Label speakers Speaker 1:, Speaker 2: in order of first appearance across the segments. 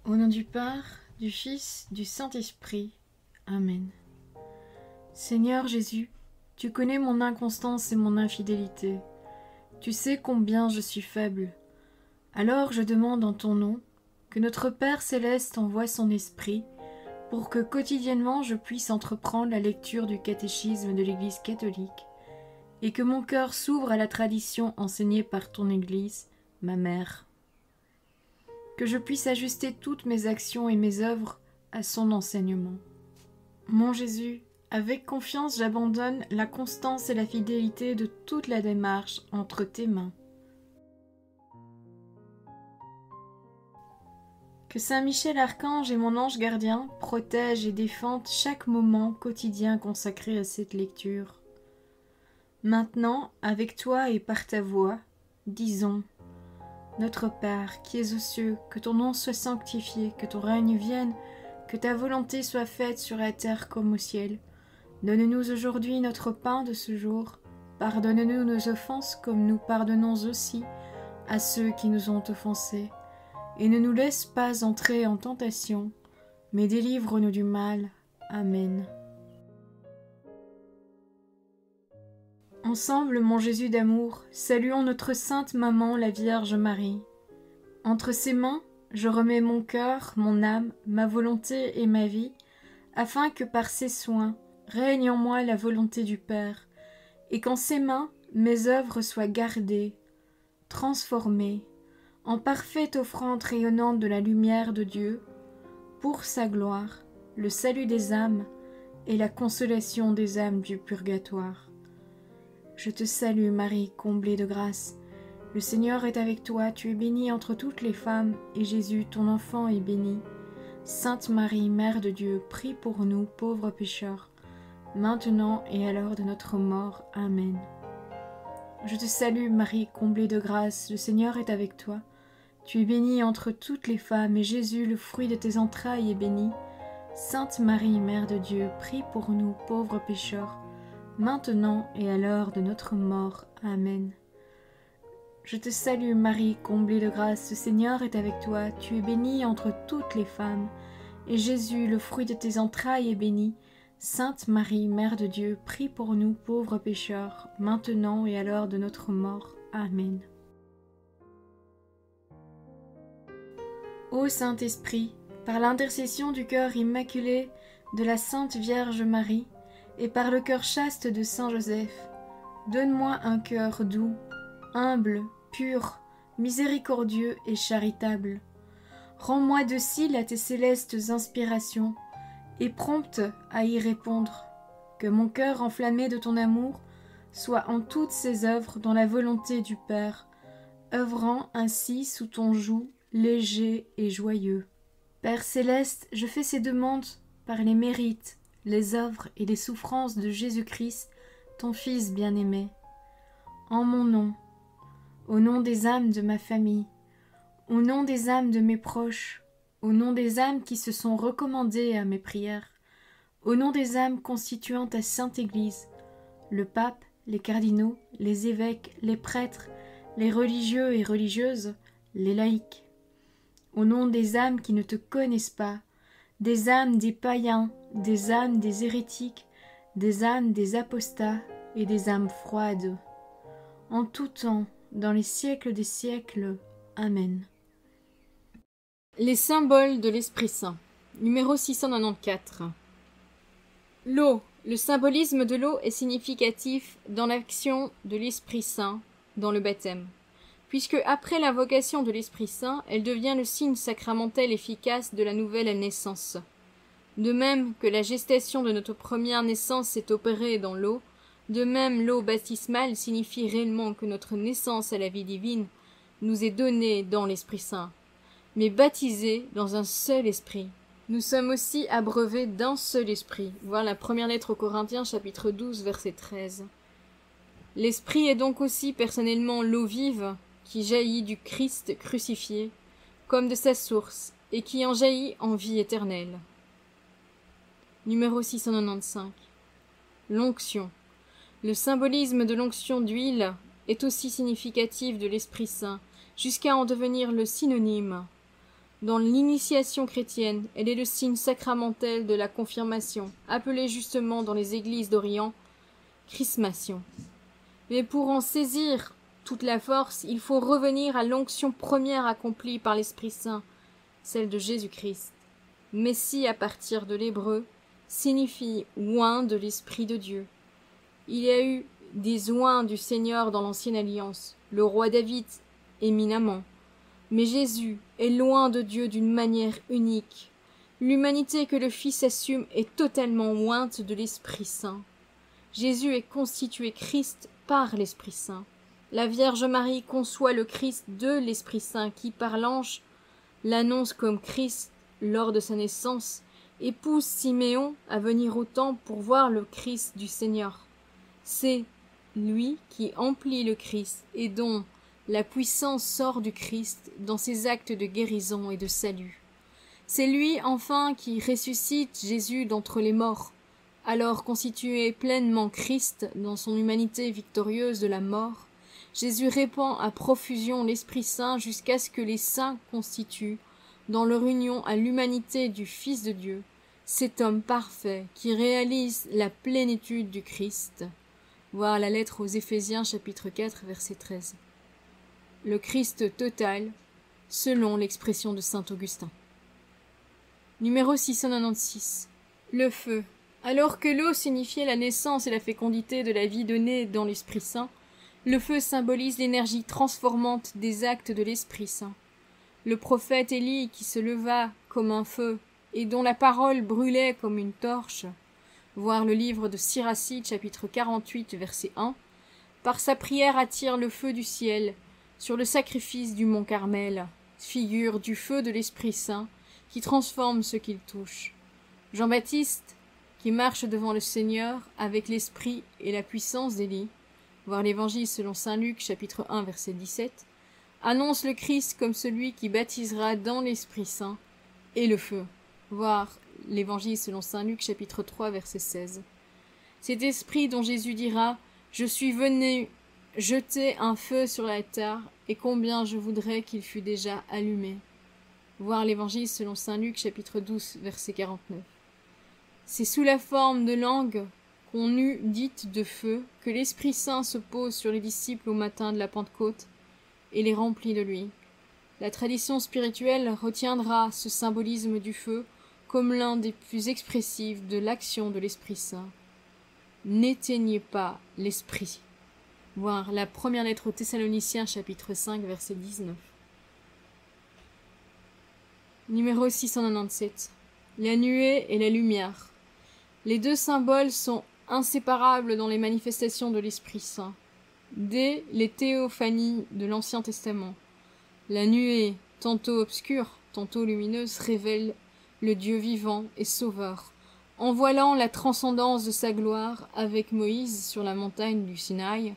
Speaker 1: Au nom du Père, du Fils, du Saint-Esprit. Amen. Seigneur Jésus, tu connais mon inconstance et mon infidélité. Tu sais combien je suis faible. Alors je demande en ton nom que notre Père céleste envoie son Esprit pour que quotidiennement je puisse entreprendre la lecture du catéchisme de l'Église catholique et que mon cœur s'ouvre à la tradition enseignée par ton Église, ma mère. Que je puisse ajuster toutes mes actions et mes œuvres à son enseignement. Mon Jésus, avec confiance j'abandonne la constance et la fidélité de toute la démarche entre tes mains. Que Saint Michel Archange et mon ange gardien protègent et défendent chaque moment quotidien consacré à cette lecture. Maintenant, avec toi et par ta voix, disons: Notre Père, qui es aux cieux, que ton nom soit sanctifié, que ton règne vienne, que ta volonté soit faite sur la terre comme au ciel. Donne-nous aujourd'hui notre pain de ce jour. Pardonne-nous nos offenses comme nous pardonnons aussi à ceux qui nous ont offensés. Et ne nous laisse pas entrer en tentation, mais délivre-nous du mal. Amen. Ensemble, mon Jésus d'amour, saluons notre sainte maman, la Vierge Marie. Entre ses mains, je remets mon cœur, mon âme, ma volonté et ma vie, afin que par ses soins règne en moi la volonté du Père, et qu'en ses mains mes œuvres soient gardées, transformées, en parfaite offrande rayonnante de la lumière de Dieu, pour sa gloire, le salut des âmes et la consolation des âmes du purgatoire. Je te salue Marie, comblée de grâce. Le Seigneur est avec toi, tu es bénie entre toutes les femmes, et Jésus, ton enfant, est béni. Sainte Marie, Mère de Dieu, prie pour nous, pauvres pécheurs, maintenant et à l'heure de notre mort. Amen. Je te salue Marie, comblée de grâce, le Seigneur est avec toi. Tu es bénie entre toutes les femmes, et Jésus, le fruit de tes entrailles, est béni. Sainte Marie, Mère de Dieu, prie pour nous, pauvres pécheurs, maintenant et à l'heure de notre mort. Amen. Je te salue Marie, comblée de grâce, le Seigneur est avec toi, tu es bénie entre toutes les femmes, et Jésus, le fruit de tes entrailles, est béni. Sainte Marie, Mère de Dieu, prie pour nous pauvres pécheurs, maintenant et à l'heure de notre mort. Amen. Ô Saint-Esprit, par l'intercession du cœur immaculé de la Sainte Vierge Marie, et par le cœur chaste de Saint Joseph, donne-moi un cœur doux, humble, pur, miséricordieux et charitable. Rends-moi docile à tes célestes inspirations, et prompte à y répondre. Que mon cœur enflammé de ton amour soit en toutes ses œuvres dans la volonté du Père, œuvrant ainsi sous ton joug léger et joyeux. Père céleste, je fais ces demandes par les mérites, les œuvres et les souffrances de Jésus-Christ, ton Fils bien-aimé. En mon nom, au nom des âmes de ma famille, au nom des âmes de mes proches, au nom des âmes qui se sont recommandées à mes prières, au nom des âmes constituant ta Sainte Église, le pape, les cardinaux, les évêques, les prêtres, les religieux et religieuses, les laïcs, au nom des âmes qui ne te connaissent pas, des âmes des païens, des âmes des hérétiques, des âmes des apostats et des âmes froides. En tout temps, dans les siècles des siècles. Amen. Les symboles de l'Esprit Saint. Numéro 694. L'eau. Le symbolisme de l'eau est significatif dans l'action de l'Esprit Saint dans le baptême, puisque après l'invocation de l'Esprit Saint, elle devient le signe sacramentel efficace de la nouvelle naissance. De même que la gestation de notre première naissance s'est opérée dans l'eau, de même l'eau baptismale signifie réellement que notre naissance à la vie divine nous est donnée dans l'Esprit Saint, mais baptisée dans un seul esprit. Nous sommes aussi abreuvés d'un seul esprit. Voir la première lettre aux Corinthiens, chapitre 12, verset 13. L'esprit est donc aussi personnellement l'eau vive qui jaillit du Christ crucifié, comme de sa source, et qui en jaillit en vie éternelle. Numéro 695. L'onction. Le symbolisme de l'onction d'huile est aussi significatif de l'Esprit Saint, jusqu'à en devenir le synonyme. Dans l'initiation chrétienne, elle est le signe sacramentel de la confirmation, appelée justement dans les églises d'Orient chrismation. Mais pour en saisir toute la force, il faut revenir à l'onction première accomplie par l'Esprit Saint, celle de Jésus-Christ. Messie à partir de l'hébreu signifie oint de l'Esprit de Dieu. Il y a eu des oints du Seigneur dans l'ancienne alliance, le roi David éminemment. Mais Jésus est loin de Dieu d'une manière unique. L'humanité que le Fils assume est totalement ointe de l'Esprit Saint. Jésus est constitué Christ par l'Esprit Saint. La Vierge Marie conçoit le Christ de l'Esprit Saint qui, par l'ange, l'annonce comme Christ lors de sa naissance et pousse Siméon à venir au temple pour voir le Christ du Seigneur. C'est lui qui emplit le Christ et dont la puissance sort du Christ dans ses actes de guérison et de salut. C'est lui, enfin, qui ressuscite Jésus d'entre les morts, alors constitué pleinement Christ dans son humanité victorieuse de la mort. Jésus répand à profusion l'Esprit Saint jusqu'à ce que les saints constituent, dans leur union à l'humanité du Fils de Dieu, cet homme parfait qui réalise la plénitude du Christ. Voir la lettre aux Éphésiens chapitre 4 verset 13. Le Christ total, selon l'expression de saint Augustin. Numéro 696. Le feu. Alors que l'eau signifiait la naissance et la fécondité de la vie donnée dans l'Esprit Saint, le feu symbolise l'énergie transformante des actes de l'Esprit Saint. Le prophète Élie, qui se leva comme un feu et dont la parole brûlait comme une torche, voir le livre de Siracide, chapitre 48, verset 1, par sa prière attire le feu du ciel sur le sacrifice du mont Carmel, figure du feu de l'Esprit Saint qui transforme ce qu'il touche. Jean-Baptiste, qui marche devant le Seigneur avec l'esprit et la puissance d'Élie, voir l'Évangile selon saint Luc, chapitre 1, verset 17, annonce le Christ comme celui qui baptisera dans l'Esprit Saint et le feu, voir l'Évangile selon saint Luc, chapitre 3, verset 16. Cet esprit dont Jésus dira « Je suis venu jeter un feu sur la terre, et combien je voudrais qu'il fût déjà allumé. » Voir l'Évangile selon saint Luc, chapitre 12, verset 49. C'est sous la forme de langue qu'on eût dite de feu que l'Esprit Saint se pose sur les disciples au matin de la Pentecôte et les remplit de lui. La tradition spirituelle retiendra ce symbolisme du feu comme l'un des plus expressifs de l'action de l'Esprit Saint. N'éteignez pas l'Esprit. Voir la première lettre aux Thessaloniciens, chapitre 5, verset 19. Numéro 697. La nuée et la lumière. Les deux symboles sont inséparables dans les manifestations de l'Esprit Saint. Dès les théophanies de l'Ancien Testament, la nuée, tantôt obscure, tantôt lumineuse, révèle le Dieu vivant et sauveur, en voilant la transcendance de sa gloire avec Moïse sur la montagne du Sinaï,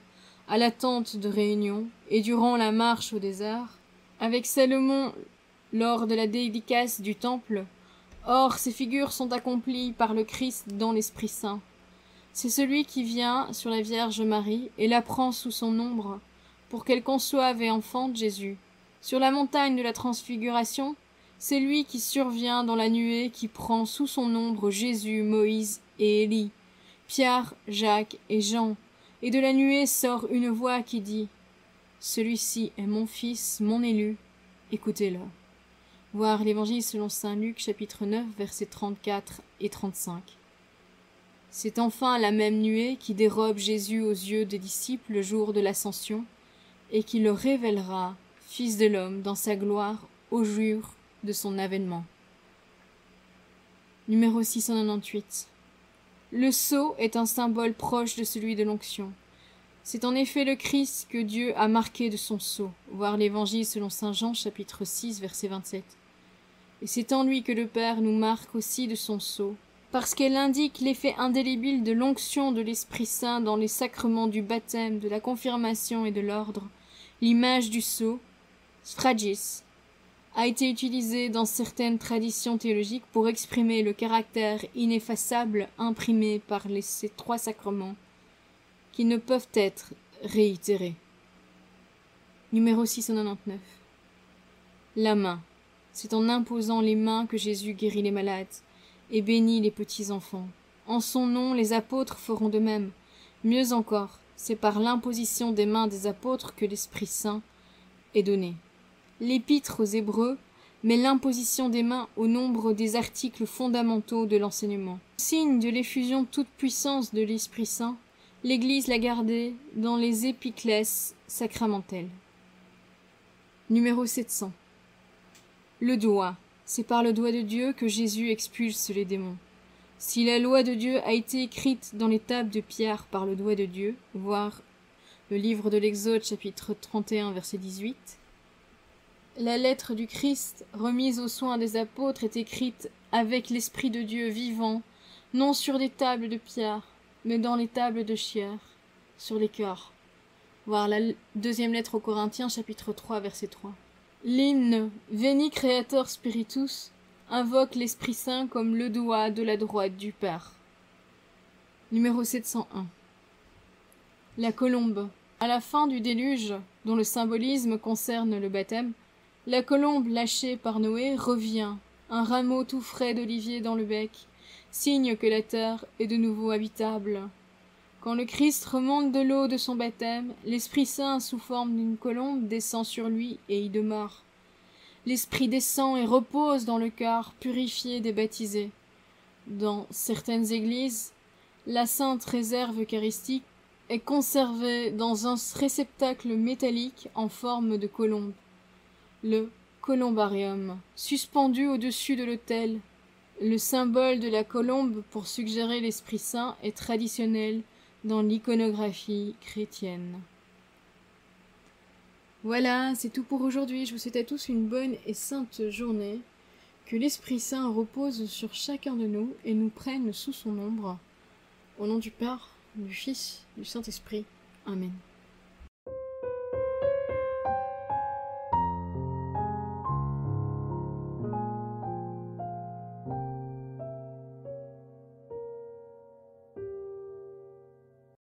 Speaker 1: à la tente de réunion, et durant la marche au désert, avec Salomon lors de la dédicace du temple. Or, ces figures sont accomplies par le Christ dans l'Esprit Saint. C'est celui qui vient sur la Vierge Marie et la prend sous son ombre, pour qu'elle conçoive et enfante Jésus. Sur la montagne de la Transfiguration, c'est lui qui survient dans la nuée qui prend sous son ombre Jésus, Moïse et Élie, Pierre, Jacques et Jean, et de la nuée sort une voix qui dit « Celui-ci est mon fils, mon élu, écoutez-le ». Voir l'Évangile selon saint Luc, chapitre 9, versets 34 et 35. C'est enfin la même nuée qui dérobe Jésus aux yeux des disciples le jour de l'Ascension, et qui le révélera, Fils de l'homme, dans sa gloire, au jour de son avènement. Numéro 698. Le sceau est un symbole proche de celui de l'onction. C'est en effet le Christ que Dieu a marqué de son sceau, voir l'Évangile selon saint Jean, chapitre 6, verset 27. Et c'est en lui que le Père nous marque aussi de son sceau, parce qu'elle indique l'effet indélébile de l'onction de l'Esprit Saint dans les sacrements du baptême, de la confirmation et de l'ordre. L'image du sceau, sphragies, a été utilisée dans certaines traditions théologiques pour exprimer le caractère ineffaçable imprimé par ces trois sacrements, qui ne peuvent être réitérés. Numéro 699. La main. C'est en imposant les mains que Jésus guérit les malades et bénit les petits-enfants. En son nom, les apôtres feront de même. Mieux encore, c'est par l'imposition des mains des apôtres que l'Esprit Saint est donné. L'Épître aux Hébreux met l'imposition des mains au nombre des articles fondamentaux de l'enseignement. Signe de l'effusion toute puissance de l'Esprit Saint, l'Église l'a gardé dans les épiclèses sacramentelles. Numéro 700. Le doigt. C'est par le doigt de Dieu que Jésus expulse les démons. Si la loi de Dieu a été écrite dans les tables de pierre par le doigt de Dieu, voir le livre de l'Exode chapitre 31 verset 18, la lettre du Christ remise aux soins des apôtres est écrite avec l'Esprit de Dieu vivant, non sur des tables de pierre, mais dans les tables de chair, sur les cœurs. Voir la deuxième lettre aux Corinthiens chapitre 3 verset 3. L'hymne Veni Creator Spiritus invoque l'Esprit Saint comme le doigt de la droite du Père. Numéro 701. La colombe. À la fin du déluge, dont le symbolisme concerne le baptême, la colombe lâchée par Noé revient, un rameau tout frais d'olivier dans le bec, signe que la terre est de nouveau habitable. Quand le Christ remonte de l'eau de son baptême, l'Esprit Saint sous forme d'une colombe descend sur lui et y demeure. L'Esprit descend et repose dans le cœur purifié des baptisés. Dans certaines églises, la sainte réserve eucharistique est conservée dans un réceptacle métallique en forme de colombe, le columbarium, suspendu au-dessus de l'autel. Le symbole de la colombe pour suggérer l'Esprit Saint est traditionnel dans l'iconographie chrétienne. Voilà, c'est tout pour aujourd'hui. Je vous souhaite à tous une bonne et sainte journée. Que l'Esprit Saint repose sur chacun de nous et nous prenne sous son ombre. Au nom du Père, du Fils, du Saint-Esprit. Amen.